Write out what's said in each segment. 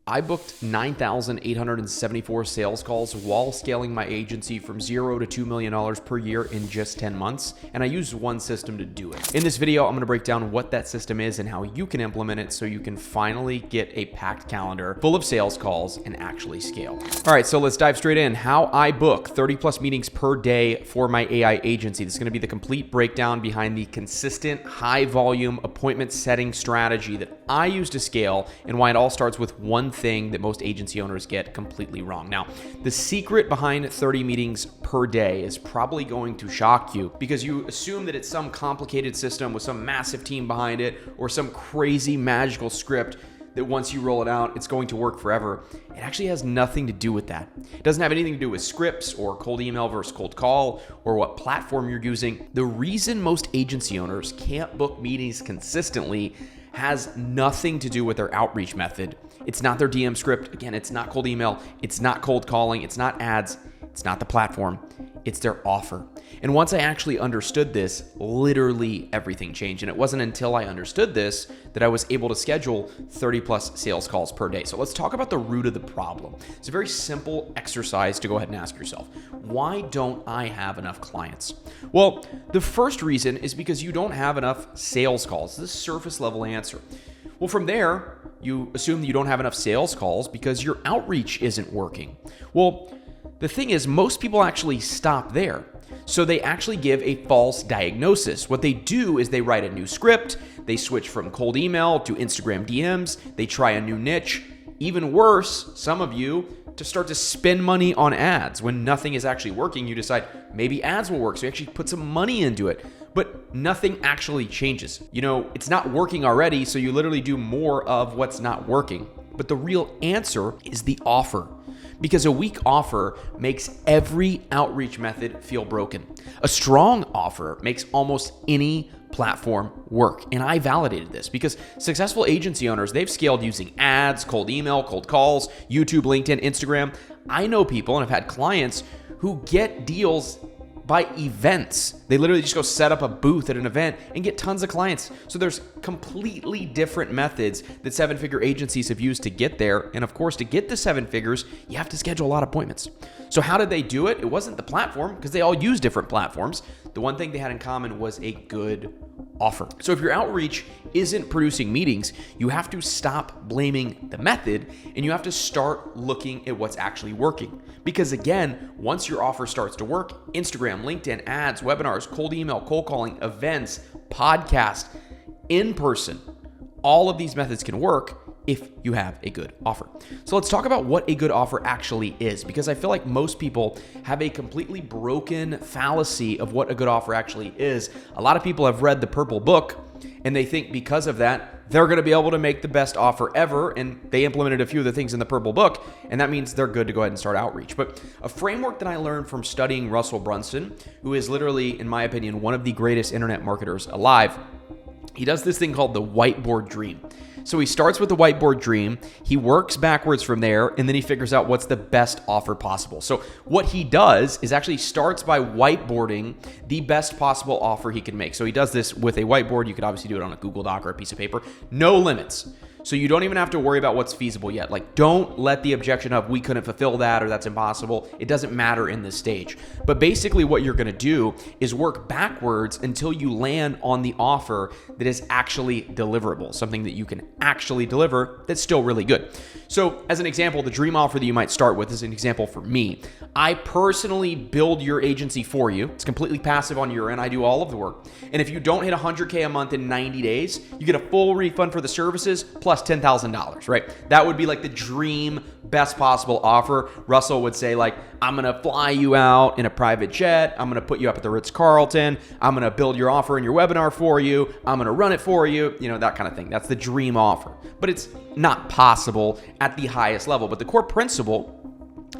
I booked 9,874 sales calls while scaling my agency from $0 to $2 million per year in just 10 months, and I used one system to do it. In this video, I'm gonna break down what that system is and how you can implement it so you can finally get a packed calendar full of sales calls and actually scale. All right, so let's dive straight in. How I book 30 plus meetings per day for my AI agency. This is gonna be the complete breakdown behind the consistent, high volume appointment setting strategy that I use to scale and why it all starts with one thing that most agency owners get completely wrong. Now, the secret behind 30 meetings per day is probably going to shock you because you assume that it's some complicated system with some massive team behind it or some crazy magical script that once you roll it out, it's going to work forever. It actually has nothing to do with that. It doesn't have anything to do with scripts or cold email versus cold call or what platform you're using. The reason most agency owners can't book meetings consistently has nothing to do with their outreach method. It's not their DM script. Again, it's not cold email. It's not cold calling. It's not ads. It's not the platform. It's their offer. And once I actually understood this, literally everything changed. And it wasn't until I understood this that I was able to schedule 30 plus sales calls per day. So let's talk about the root of the problem. It's a very simple exercise to go ahead and ask yourself, why don't I have enough clients? Well, the first reason is because you don't have enough sales calls. This is a surface level answer. Well, from there, you assume that you don't have enough sales calls because your outreach isn't working. Well, the thing is, most people actually stop there. So they actually give a false diagnosis. What they do is they write a new script, they switch from cold email to Instagram DMs, they try a new niche. Even worse, some of you, to start to spend money on ads. When nothing is actually working, you decide maybe ads will work. So you actually put some money into it, but nothing actually changes. You know, it's not working already, so you literally do more of what's not working. But the real answer is the offer. Because a weak offer makes every outreach method feel broken. A strong offer makes almost any platform work. And I validated this because successful agency owners, they've scaled using ads, cold email, cold calls, YouTube, LinkedIn, Instagram. I know people and I've had clients who get deals by events. They literally just go set up a booth at an event and get tons of clients. So there's completely different methods that seven-figure agencies have used to get there. And of course, to get the seven figures, you have to schedule a lot of appointments. So how did they do it? It wasn't the platform because they all use different platforms. The one thing they had in common was a good offer. So if your outreach isn't producing meetings, you have to stop blaming the method and you have to start looking at what's actually working. Because again, once your offer starts to work, Instagram, LinkedIn, ads, webinars, cold email, cold calling, events, podcast, in person, all of these methods can work if you have a good offer. So let's talk about what a good offer actually is, because I feel like most people have a completely broken fallacy of what a good offer actually is. A lot of people have read the Purple Book and they think because of that, they're going to be able to make the best offer ever. And they implemented a few of the things in the Purple Book, and that means they're good to go ahead and start outreach. But a framework that I learned from studying Russell Brunson, who is literally, in my opinion, one of the greatest internet marketers alive, he does this thing called the whiteboard dream. So he starts with the whiteboard dream, he works backwards from there, and then he figures out what's the best offer possible. So what he does is actually starts by whiteboarding the best possible offer he can make. So he does this with a whiteboard. You could obviously do it on a Google Doc or a piece of paper. No limits. So you don't even have to worry about what's feasible yet. Like, don't let the objection of we couldn't fulfill that or that's impossible. It doesn't matter in this stage. But basically what you're going to do is work backwards until you land on the offer that is actually deliverable, something that you can actually deliver that's still really good. So as an example, the dream offer that you might start with is an example for me. I personally build your agency for you. It's completely passive on your end. I do all of the work. And if you don't hit 100K a month in 90 days, you get a full refund for the services plus $10,000, right? That would be like the dream best possible offer. Russell would say like, I'm going to fly you out in a private jet. I'm going to put you up at the Ritz-Carlton. I'm going to build your offer in your webinar for you. I'm going to run it for you, you know, that kind of thing. That's the dream offer, but it's not possible at the highest level. But the core principle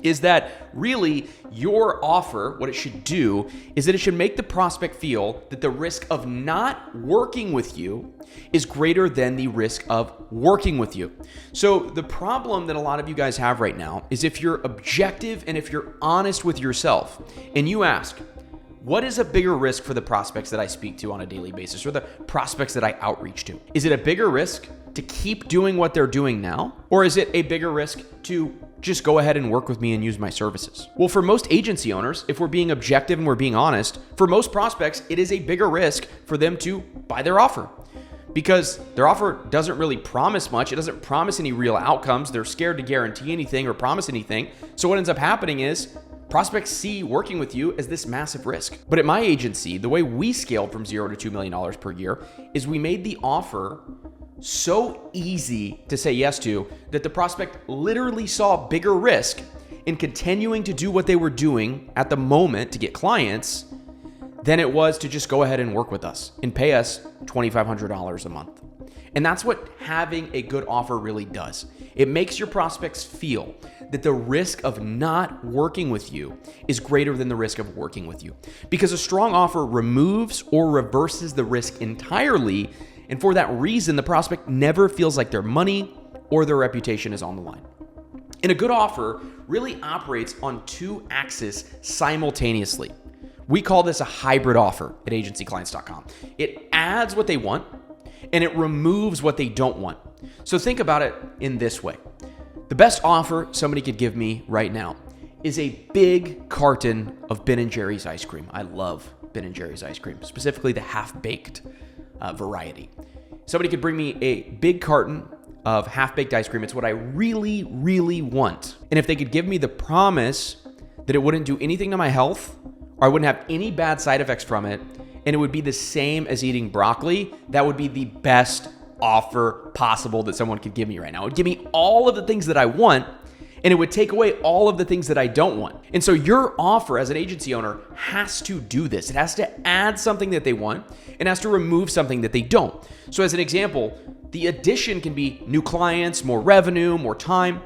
is that really your offer, what it should do is that it should make the prospect feel that the risk of not working with you is greater than the risk of working with you. So the problem that a lot of you guys have right now is if you're objective and if you're honest with yourself and you ask, what is a bigger risk for the prospects that I speak to on a daily basis or the prospects that I outreach to? Is it a bigger risk to keep doing what they're doing now? Or is it a bigger risk to just go ahead and work with me and use my services? Well, for most agency owners, if we're being objective and we're being honest, for most prospects, it is a bigger risk for them to buy their offer because their offer doesn't really promise much. It doesn't promise any real outcomes. They're scared to guarantee anything or promise anything. So what ends up happening is prospects see working with you as this massive risk. But at my agency, the way we scaled from $0 to $2 million per year is we made the offer so easy to say yes to that the prospect literally saw bigger risk in continuing to do what they were doing at the moment to get clients than it was to just go ahead and work with us and pay us $2,500 a month. And that's what having a good offer really does. It makes your prospects feel that the risk of not working with you is greater than the risk of working with you. Because a strong offer removes or reverses the risk entirely. And for that reason, the prospect never feels like their money or their reputation is on the line. And a good offer really operates on two axes simultaneously. We call this a hybrid offer at agencyclients.com. It adds what they want and it removes what they don't want. So think about it in this way. The best offer somebody could give me right now is a big carton of Ben & Jerry's ice cream. I love Ben & Jerry's ice cream, specifically the half-baked variety. Somebody could bring me a big carton of half-baked ice cream. It's what I really, really want. And if they could give me the promise that it wouldn't do anything to my health, or I wouldn't have any bad side effects from it, and it would be the same as eating broccoli, that would be the best offer possible that someone could give me right now. It would give me all of the things that I want, and it would take away all of the things that I don't want. And so your offer as an agency owner has to do this. It has to add something that they want and has to remove something that they don't. So as an example, the addition can be new clients, more revenue, more time.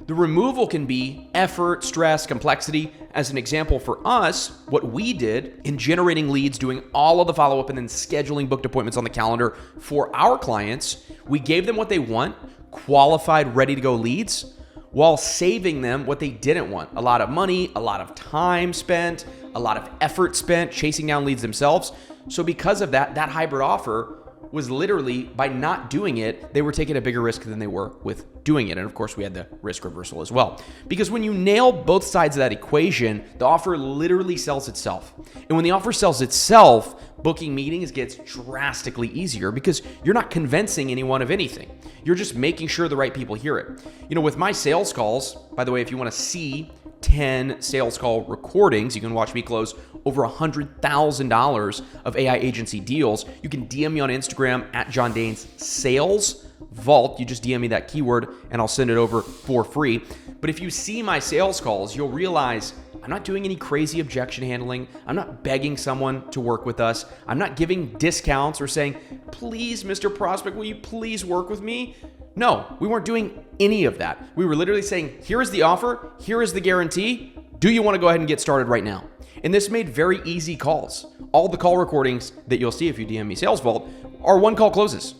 The removal can be effort, stress, complexity. As an example for us, what we did in generating leads, doing all of the follow-up and then scheduling booked appointments on the calendar for our clients, we gave them what they want, qualified, ready to go leads, while saving them what they didn't want. A lot of money, a lot of time spent, a lot of effort spent chasing down leads themselves. So because of that, that hybrid offer was literally, by not doing it, they were taking a bigger risk than they were with doing it. And of course, we had the risk reversal as well. Because when you nail both sides of that equation, the offer literally sells itself. And when the offer sells itself, booking meetings gets drastically easier because you're not convincing anyone of anything. You're just making sure the right people hear it. You know, with my sales calls, by the way, if you want to see 10 sales call recordings, you can watch me close over $100,000 of AI agency deals. You can DM me on Instagram at John Danes Sales Vault. You just DM me that keyword and I'll send it over for free. But if you see my sales calls, you'll realize I'm not doing any crazy objection handling. I'm not begging someone to work with us. I'm not giving discounts or saying, please, Mr. Prospect, will you please work with me? No, we weren't doing any of that. We were literally saying, here is the offer, here is the guarantee. Do you want to go ahead and get started right now? And this made very easy calls. All the call recordings that you'll see if you DM me Sales Vault are one call closes.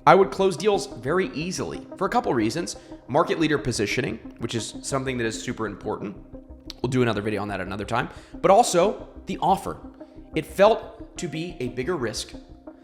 I would close deals very easily for a couple reasons. Market leader positioning, which is something that is super important. We'll do another video on that another time. But also the offer. It felt to be a bigger risk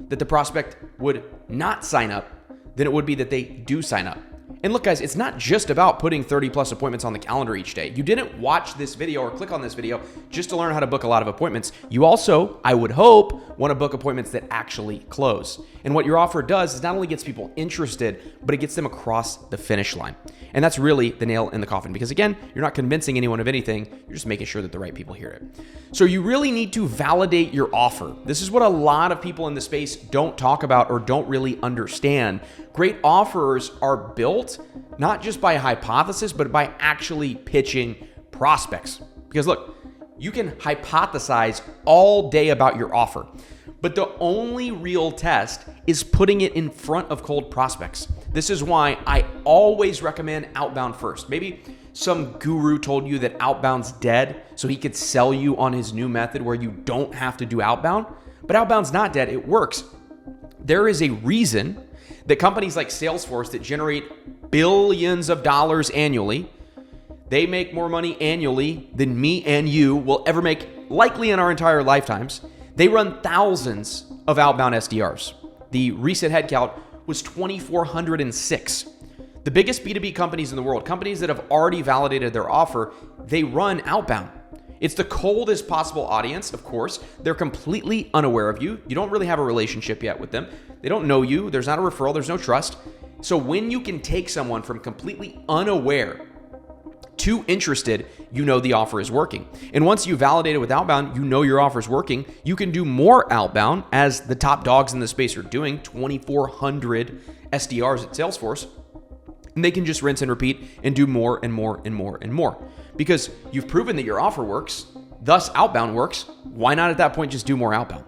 that the prospect would not sign up than it would be that they do sign up. And look, guys, it's not just about putting 30 plus appointments on the calendar each day. You didn't watch this video or click on this video just to learn how to book a lot of appointments. You also, I would hope, want to book appointments that actually close. And what your offer does is not only gets people interested, but it gets them across the finish line. And that's really the nail in the coffin because, again, you're not convincing anyone of anything. You're just making sure that the right people hear it. So you really need to validate your offer. This is what a lot of people in the space don't talk about or don't really understand. Great offers are built not just by hypothesis, but by actually pitching prospects. Because look, you can hypothesize all day about your offer, but the only real test is putting it in front of cold prospects. This is why I always recommend Outbound first. Maybe some guru told you that Outbound's dead, so he could sell you on his new method where you don't have to do Outbound, but Outbound's not dead, it works. There is a reason that companies like Salesforce that generate billions of dollars annually, they make more money annually than me and you will ever make likely in our entire lifetimes. They run thousands of outbound SDRs. The recent headcount was 2,406. The biggest B2B companies in the world, companies that have already validated their offer, they run outbound. It's the coldest possible audience, of course. They're completely unaware of you. You don't really have a relationship yet with them. They don't know you. There's not a referral. There's no trust. So when you can take someone from completely unaware to interested, you know the offer is working. And once you validate it with outbound, you know your offer is working. You can do more outbound, as the top dogs in the space are doing, 2,400 SDRs at Salesforce. And they can just rinse and repeat and do more and more and more and more. Because you've proven that your offer works, thus outbound works. Why not at that point just do more outbound?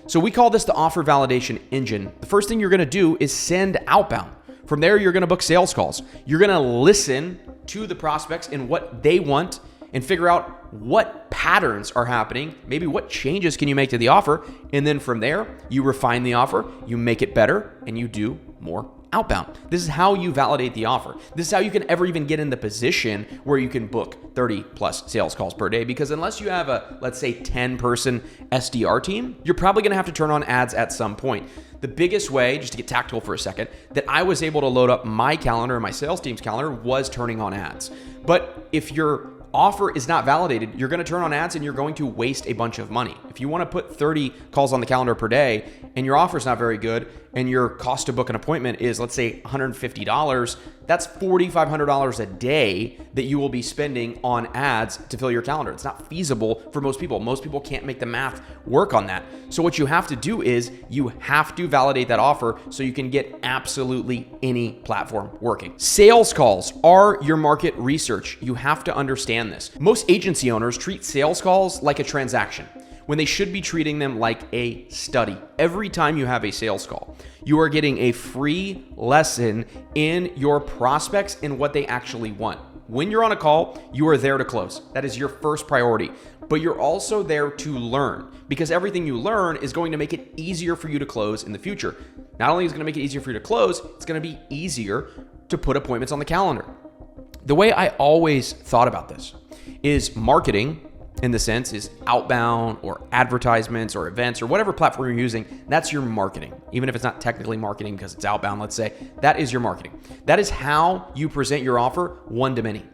So we call this the offer validation engine. The first thing you're gonna do is send outbound. From there, you're gonna book sales calls. You're gonna listen to the prospects and what they want and figure out what patterns are happening, maybe what changes can you make to the offer. And then from there, you refine the offer, you make it better, and you do more outbound. This is how you validate the offer. This is how you can ever even get in the position where you can book 30 plus sales calls per day. Because unless you have a, let's say, 10-person SDR team, you're probably gonna have to turn on ads at some point. The biggest way, just to get tactical for a second, that I was able to load up my calendar and my sales team's calendar was turning on ads. But if your offer is not validated, you're going to turn on ads and you're going to waste a bunch of money. If you want to put 30 calls on the calendar per day and your offer is not very good and your cost to book an appointment is, let's say, $150, that's $4,500 a day that you will be spending on ads to fill your calendar. It's not feasible for most people. Most people can't make the math work on that. So what you have to do is you have to validate that offer so you can get absolutely any platform working. Sales calls are your market research. You have to understand this. Most agency owners treat sales calls like a transaction when they should be treating them like a study. Every time you have a sales call, you are getting a free lesson in your prospects and what they actually want. When you're on a call, you are there to close. That is your first priority. But you're also there to learn, because everything you learn is going to make it easier for you to close in the future. Not only is it going to make it easier for you to close, it's going to be easier to put appointments on the calendar. The way I always thought about this is marketing, in the sense, is outbound or advertisements or events or whatever platform you're using. That's your marketing. Even if it's not technically marketing because it's outbound, let's say, that is your marketing. That is how you present your offer one to many.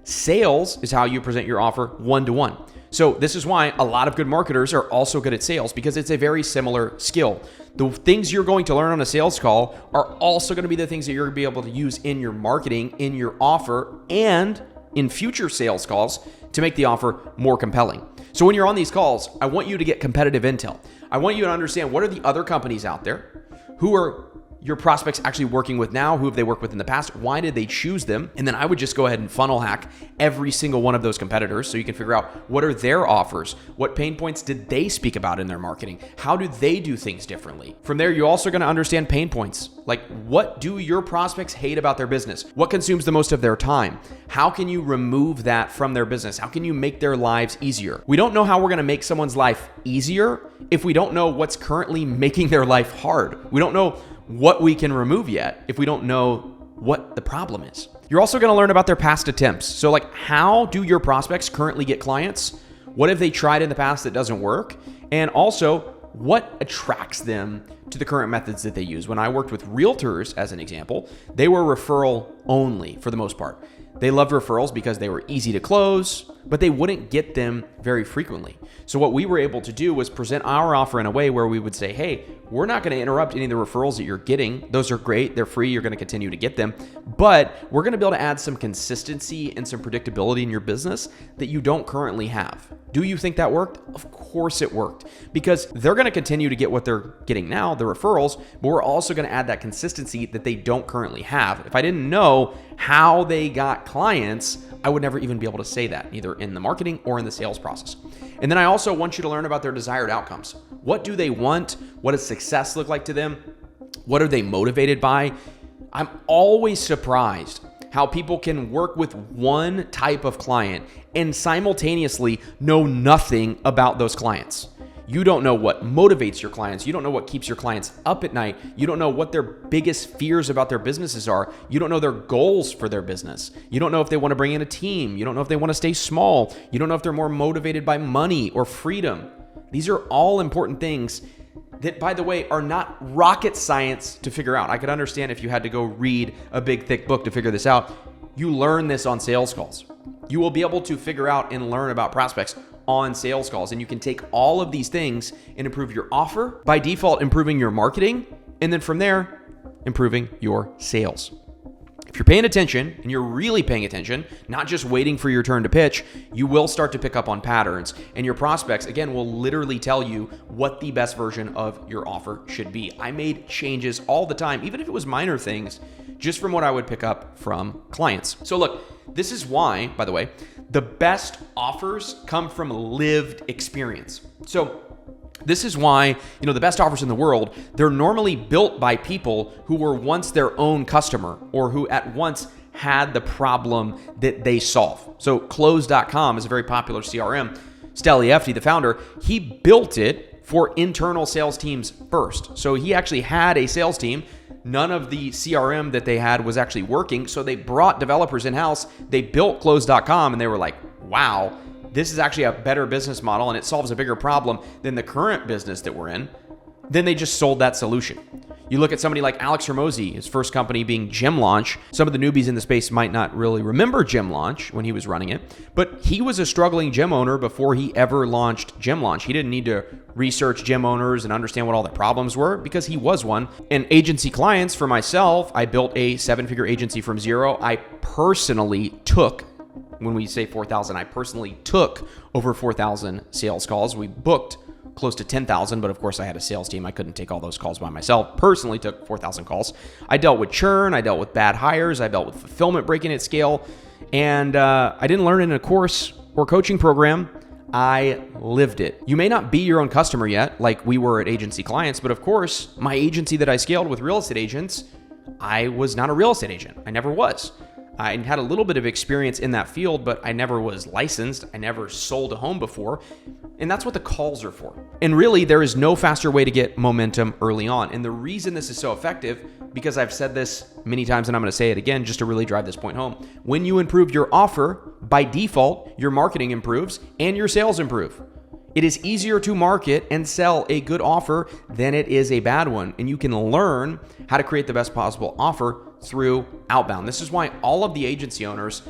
Sales is how you present your offer one to one. So this is why a lot of good marketers are also good at sales, because it's a very similar skill. The things you're going to learn on a sales call are also going to be the things that you're going to be able to use in your marketing, in your offer, and in future sales calls to make the offer more compelling. So when you're on these calls, I want you to get competitive intel. I want you to understand, what are the other companies out there? Who are your prospects actually working with now? Who have they worked with in the past? Why did they choose them? And then I would just go ahead and funnel hack every single one of those competitors so you can figure out what are their offers? What pain points did they speak about in their marketing? How do they do things differently? From there, you're also going to understand pain points. Like, what do your prospects hate about their business? What consumes the most of their time? How can you remove that from their business? How can you make their lives easier? We don't know how we're going to make someone's life easier if we don't know what's currently making their life hard. We don't know what we can remove yet if we don't know what the problem is. You're also going to learn about their past attempts. So like, how do your prospects currently get clients? What have they tried in the past that doesn't work? And also, what attracts them to the current methods that they use? When I worked with realtors, as an example, they were referral only for the most part. They loved referrals because they were easy to close, but they wouldn't get them very frequently. So what we were able to do was present our offer in a way where we would say, hey, we're not going to interrupt any of the referrals that you're getting. Those are great. They're free. You're going to continue to get them. But we're going to be able to add some consistency and some predictability in your business that you don't currently have. Do you think that worked? Of course it worked, because they're going to continue to get what they're getting now, the referrals, but we're also going to add that consistency that they don't currently have. If I didn't know how they got clients, I would never even be able to say that, either in the marketing or in the sales process. And then I also want you to learn about their desired outcomes. What do they want? What does success look like to them? What are they motivated by? I'm always surprised how people can work with one type of client and simultaneously know nothing about those clients. You don't know what motivates your clients. You don't know what keeps your clients up at night. You don't know what their biggest fears about their businesses are. You don't know their goals for their business. You don't know if they want to bring in a team. You don't know if they want to stay small. You don't know if they're more motivated by money or freedom. These are all important things that, by the way, are not rocket science to figure out. I could understand if you had to go read a big, thick book to figure this out. You learn this on sales calls. You will be able to figure out and learn about prospects on sales calls. And you can take all of these things and improve your offer, by default, improving your marketing, and then from there, improving your sales. If you're paying attention, and you're really paying attention, not just waiting for your turn to pitch, you will start to pick up on patterns. And your prospects, again, will literally tell you what the best version of your offer should be. I made changes all the time, even if it was minor things, just from what I would pick up from clients. So look, this is why, by the way, the best offers come from lived experience. So this is why, the best offers in the world, they're normally built by people who were once their own customer or who at once had the problem that they solve. So Close.com is a very popular CRM. Steli Efti, the founder, he built it for internal sales teams first. So he actually had a sales team. None of the CRM that they had was actually working. So they brought developers in-house. They built Close.com and they were like, wow, this is actually a better business model and it solves a bigger problem than the current business that we're in. Then they just sold that solution. You look at somebody like Alex Hormozi, his first company being Gym Launch. Some of the newbies in the space might not really remember Gym Launch when he was running it, but he was a struggling gym owner before he ever launched Gym Launch. He didn't need to research gym owners and understand what all their problems were because he was one. And agency clients, for myself, I built a 7-figure agency from zero. I personally took, when we say 4,000, I personally took over 4,000 sales calls. We booked close to 10,000, but of course I had a sales team. I couldn't take all those calls by myself. Personally took 4,000 calls. I dealt with churn. I dealt with bad hires. I dealt with fulfillment breaking at scale. And I didn't learn it in a course or coaching program. I lived it. You may not be your own customer yet, like we were at Agency Clients, but of course, my agency that I scaled with real estate agents, I was not a real estate agent. I never was. I had a little bit of experience in that field, but I never was licensed. I never sold a home before. And that's what the calls are for. And really, there is no faster way to get momentum early on. And the reason this is so effective, because I've said this many times and I'm going to say it again just to really drive this point home. When you improve your offer, by default, your marketing improves and your sales improve. It is easier to market and sell a good offer than it is a bad one. And you can learn how to create the best possible offer through Outbound. This is why all of the agency owners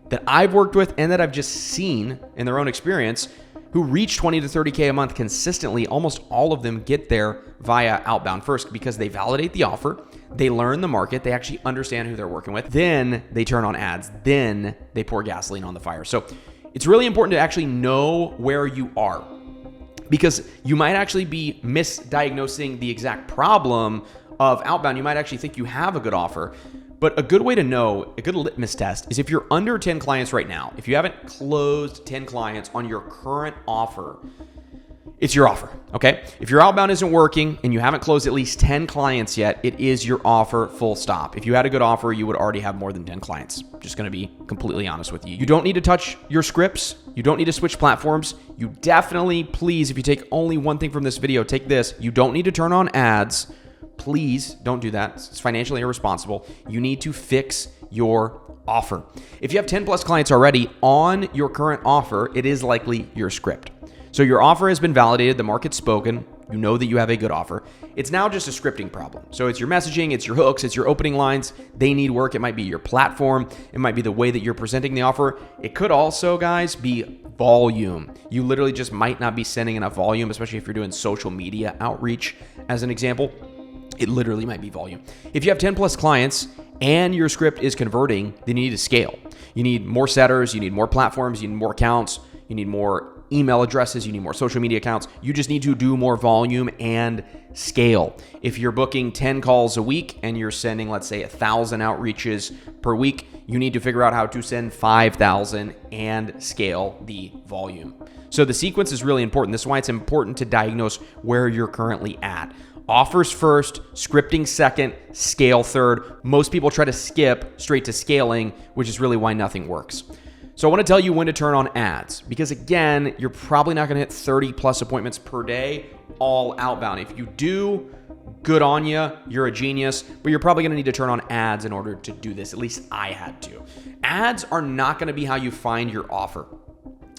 that I've worked with and that I've just seen in their own experience who reach 20 to 30K a month consistently, almost all of them get there via Outbound first because they validate the offer, they learn the market, they actually understand who they're working with, then they turn on ads, then they pour gasoline on the fire. So it's really important to actually know where you are, because you might actually be misdiagnosing the exact problem of Outbound. You might actually think you have a good offer, but a good way to know, a good litmus test is if you're under 10 clients right now, if you haven't closed 10 clients on your current offer, it's your offer, okay? If your Outbound isn't working and you haven't closed at least 10 clients yet, it is your offer, full stop. If you had a good offer, you would already have more than 10 clients. Just gonna be completely honest with you. You don't need to touch your scripts. You don't need to switch platforms. You definitely, please, if you take only one thing from this video, take this. You don't need to turn on ads. Please don't do that. It's financially irresponsible. You need to fix your offer. If you have 10 plus clients already on your current offer, it is likely your script. So your offer has been validated, the market's spoken, you know that you have a good offer. It's now just a scripting problem. So it's your messaging, it's your hooks, it's your opening lines. They need work. It might be your platform. It might be the way that you're presenting the offer. It could also, guys, be volume. You literally just might not be sending enough volume, especially if you're doing social media outreach as an example. It literally might be volume. If you have 10 plus clients and your script is converting, then you need to scale. You need more setters, you need more platforms, you need more accounts, you need more email addresses, you need more social media accounts. You just need to do more volume and scale. If you're booking 10 calls a week and you're sending, let's say, 1,000 outreaches per week, you need to figure out how to send 5,000 and scale the volume. So the sequence is really important. This is why it's important to diagnose where you're currently at. Offers first, scripting second, scale third. Most people try to skip straight to scaling, which is really why nothing works. So I want to tell you when to turn on ads, because again, you're probably not going to hit 30 plus appointments per day, all outbound. If you do, good on you, you're a genius, but you're probably going to need to turn on ads in order to do this. At least I had to. Ads are not going to be how you find your offer.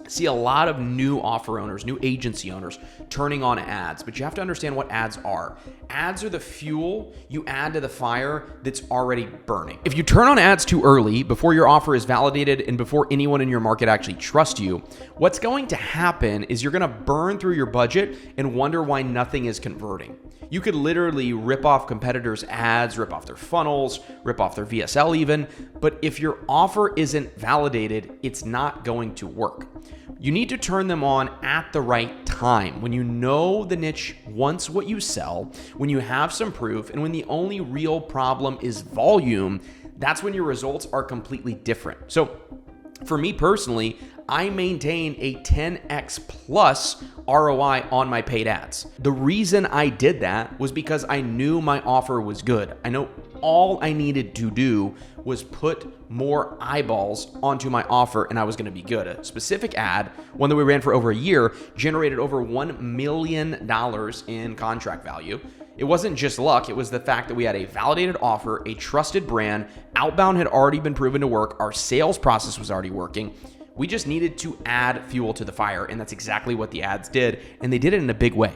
see a lot of new offer owners, new agency owners turning on ads, but you have to understand what ads are. Ads are the fuel you add to the fire that's already burning. If you turn on ads too early, before your offer is validated and before anyone in your market actually trusts you, what's going to happen is you're going to burn through your budget and wonder why nothing is converting. You could literally rip off competitors' ads, rip off their funnels, rip off their VSL even, but if your offer isn't validated, it's not going to work. You need to turn them on at the right time, when you know the niche wants what you sell, when you have some proof, and when the only real problem is volume. That's when your results are completely different. So for me personally, I maintain a 10x plus ROI on my paid ads. The reason I did that was because I knew my offer was good. I know all I needed to do was put more eyeballs onto my offer and I was going to be good. A specific ad, one that we ran for over a year, generated over $1 million in contract value. It wasn't just luck, it was the fact that we had a validated offer, a trusted brand, Outbound had already been proven to work, our sales process was already working. We just needed to add fuel to the fire, and that's exactly what the ads did, and they did it in a big way.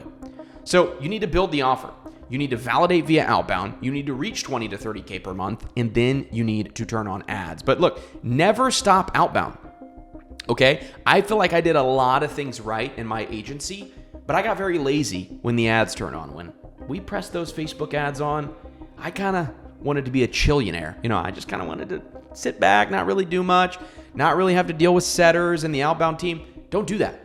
So you need to build the offer. You need to validate via Outbound. You need to reach 20 to 30K per month, and then you need to turn on ads. But look, never stop Outbound, okay? I feel like I did a lot of things right in my agency, but I got very lazy when the ads turn on. When we pressed those Facebook ads on, I kind of wanted to be a chillionaire. I just kind of wanted to sit back, not really do much, not really have to deal with setters and the Outbound team. Don't do that.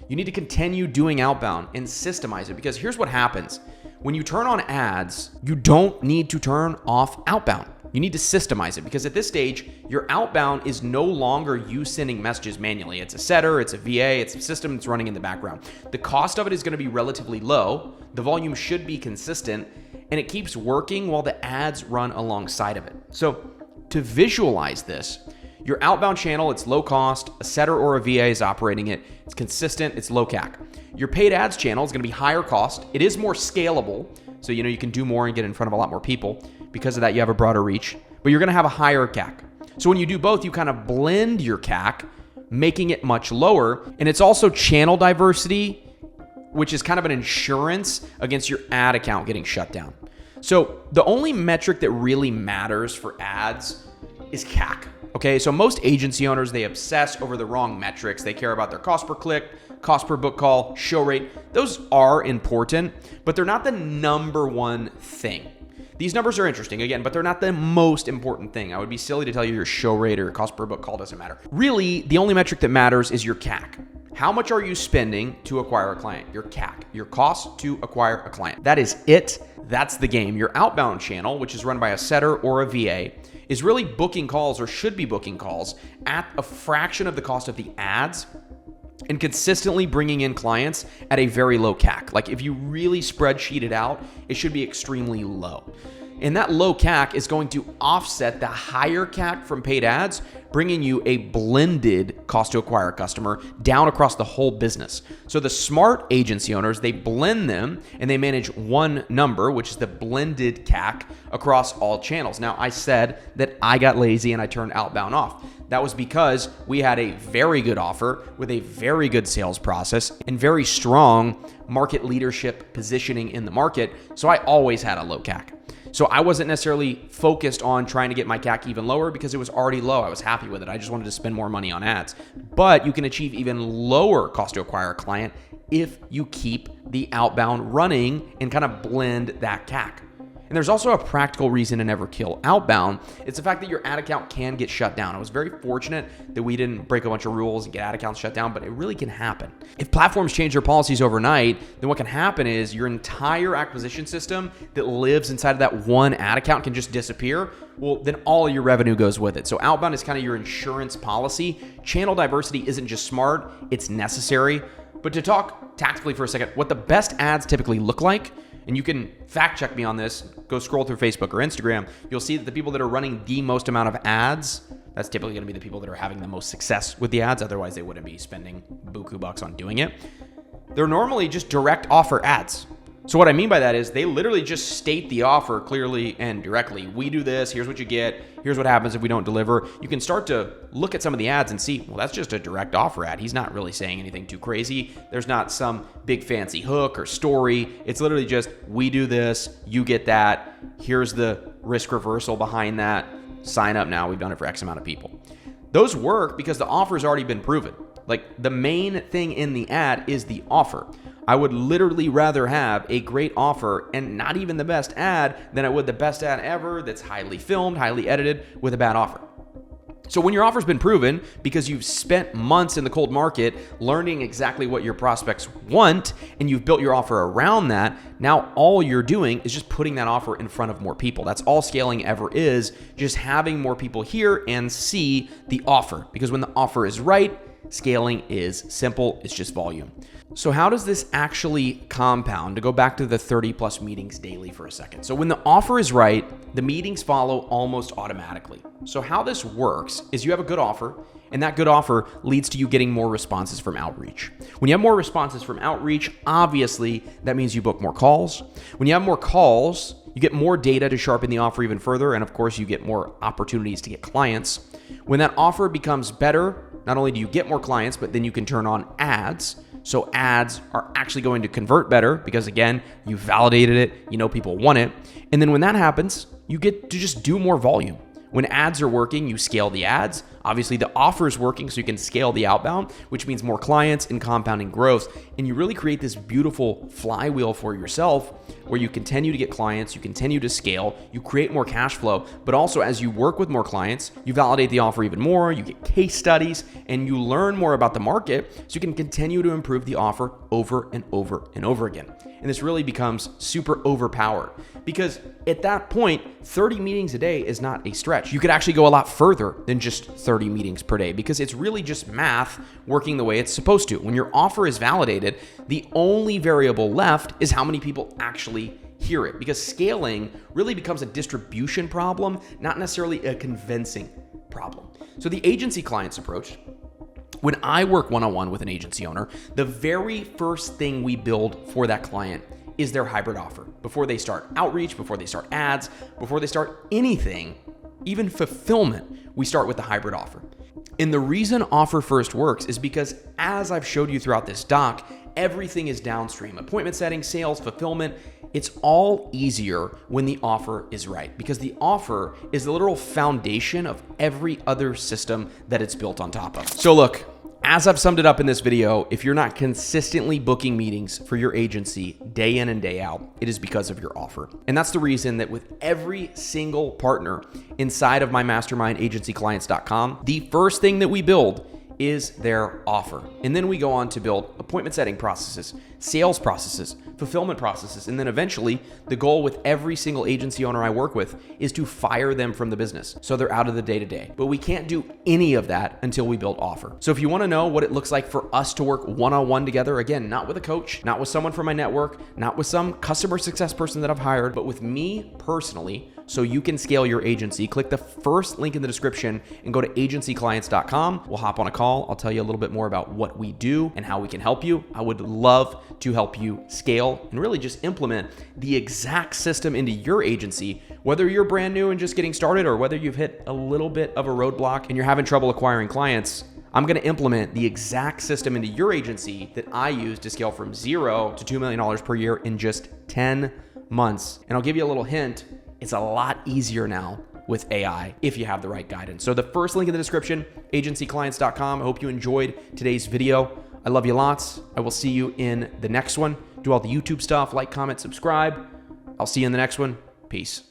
You need to continue doing Outbound and systemize it, because here's what happens. When you turn on ads, you don't need to turn off Outbound. You need to systemize it, because at this stage, your Outbound is no longer you sending messages manually. It's a setter, it's a VA, it's a system that's running in the background. The cost of it is going to be relatively low. The volume should be consistent, and it keeps working while the ads run alongside of it. So to visualize this, your Outbound channel, it's low cost, a setter or a VA is operating it, it's consistent, it's low CAC. Your paid ads channel is going to be higher cost, it is more scalable, so you can do more and get in front of a lot more people. Because of that, you have a broader reach, but you're going to have a higher CAC. So when you do both, you kind of blend your CAC, making it much lower, and it's also channel diversity, which is kind of an insurance against your ad account getting shut down. So the only metric that really matters for ads is CAC. Okay, so most agency owners, they obsess over the wrong metrics. They care about their cost per click, cost per book call, show rate. Those are important, but they're not the number one thing. These numbers are interesting, again, but they're not the most important thing. I would be silly to tell you your show rate or your cost per book call doesn't matter. Really, the only metric that matters is your CAC. How much are you spending to acquire a client? Your CAC, your cost to acquire a client. That is it. That's the game. Your Outbound channel, which is run by a setter or a VA, is really booking calls, or should be booking calls, at a fraction of the cost of the ads and consistently bringing in clients at a very low CAC. Like if you really spreadsheet it out, it should be extremely low. And that low CAC is going to offset the higher CAC from paid ads, bringing you a blended cost to acquire a customer down across the whole business. So the smart agency owners, they blend them and they manage one number, which is the blended CAC across all channels. Now, I said that I got lazy and I turned Outbound off. That was because we had a very good offer with a very good sales process and very strong market leadership positioning in the market. So I always had a low CAC. So I wasn't necessarily focused on trying to get my CAC even lower because it was already low. I was happy with it. I just wanted to spend more money on ads. But you can achieve even lower cost to acquire a client if you keep the Outbound running and kind of blend that CAC. And there's also a practical reason to never kill Outbound. It's the fact that your ad account can get shut down. I was very fortunate that we didn't break a bunch of rules and get ad accounts shut down, but it really can happen. If platforms change their policies overnight, then what can happen is your entire acquisition system that lives inside of that one ad account can just disappear. Well, then all your revenue goes with it. So Outbound is kind of your insurance policy. Channel diversity isn't just smart, it's necessary. But to talk tactically for a second, what the best ads typically look like, and you can fact check me on this, go scroll through Facebook or Instagram, you'll see that the people that are running the most amount of ads, that's typically going to be the people that are having the most success with the ads. Otherwise, they wouldn't be spending buku bucks on doing it. They're normally just direct offer ads. So what I mean by that is they literally just state the offer clearly and directly. We do this, here's what you get, here's what happens if we don't deliver. You can start to look at some of the ads and see, well, that's just a direct offer ad. He's not really saying anything too crazy. There's not some big fancy hook or story. It's literally just, we do this, you get that, here's the risk reversal behind that. Sign up now, we've done it for X amount of people. Those work because the offer's already been proven. Like, the main thing in the ad is the offer. I would literally rather have a great offer and not even the best ad than I would the best ad ever that's highly filmed, highly edited with a bad offer. So when your offer's been proven because you've spent months in the cold market learning exactly what your prospects want and you've built your offer around that, now all you're doing is just putting that offer in front of more people. That's all scaling ever is, just having more people hear and see the offer. Because when the offer is right, scaling is simple. It's just volume. So how does this actually compound? To go back to the 30 plus meetings daily for a second. So when the offer is right, the meetings follow almost automatically. So how this works is you have a good offer, and that good offer leads to you getting more responses from outreach. When you have more responses from outreach, obviously that means you book more calls. When you have more calls, you get more data to sharpen the offer even further, and of course you get more opportunities to get clients. When that offer becomes better, not only do you get more clients, but then you can turn on ads. So ads are actually going to convert better because, again, you validated it, you know people want it. And then when that happens, you get to just do more volume. When ads are working, you scale the ads. Obviously, the offer is working, so you can scale the outbound, which means more clients and compounding growth. And you really create this beautiful flywheel for yourself where you continue to get clients, you continue to scale, you create more cash flow, but also as you work with more clients, you validate the offer even more, you get case studies, and you learn more about the market so you can continue to improve the offer over and over and over again. And this really becomes super overpowered because at that point, 30 meetings a day is not a stretch. You could actually go a lot further than just 30 meetings per day because it's really just math working the way it's supposed to. When your offer is validated, the only variable left is how many people actually hear it, because scaling really becomes a distribution problem, not necessarily a convincing problem. So the agency clients approach, when I work one-on-one with an agency owner, the very first thing we build for that client is their hybrid offer. Before they start outreach, before they start ads, before they start anything, even fulfillment, we start with the hybrid offer. And the reason offer first works is because, as I've showed you throughout this doc, everything is downstream. Appointment setting, sales, fulfillment, it's all easier when the offer is right because the offer is the literal foundation of every other system that it's built on top of. So look, as I've summed it up in this video, if you're not consistently booking meetings for your agency day in and day out, it is because of your offer. And that's the reason that with every single partner inside of my mastermind, agencyclients.com, the first thing that we build is their offer. And then we go on to build appointment setting processes, sales processes, fulfillment processes. And then eventually the goal with every single agency owner I work with is to fire them from the business so they're out of the day-to-day. But we can't do any of that until we build offer. So if you want to know what it looks like for us to work one-on-one together, again, not with a coach, not with someone from my network, not with some customer success person that I've hired, but with me personally, so you can scale your agency, click the first link in the description and go to agencyclients.com. We'll hop on a call. I'll tell you a little bit more about what we do and how we can help you. I would love to help you scale and really just implement the exact system into your agency, whether you're brand new and just getting started or whether you've hit a little bit of a roadblock and you're having trouble acquiring clients. I'm going to implement the exact system into your agency that I use to scale from $0 to $2 million per year in just 10 months. And I'll give you a little hint. It's a lot easier now with AI if you have the right guidance. So the first link in the description, agencyclients.com. I hope you enjoyed today's video. I love you lots. I will see you in the next one. Do all the YouTube stuff, like, comment, subscribe. I'll see you in the next one. Peace.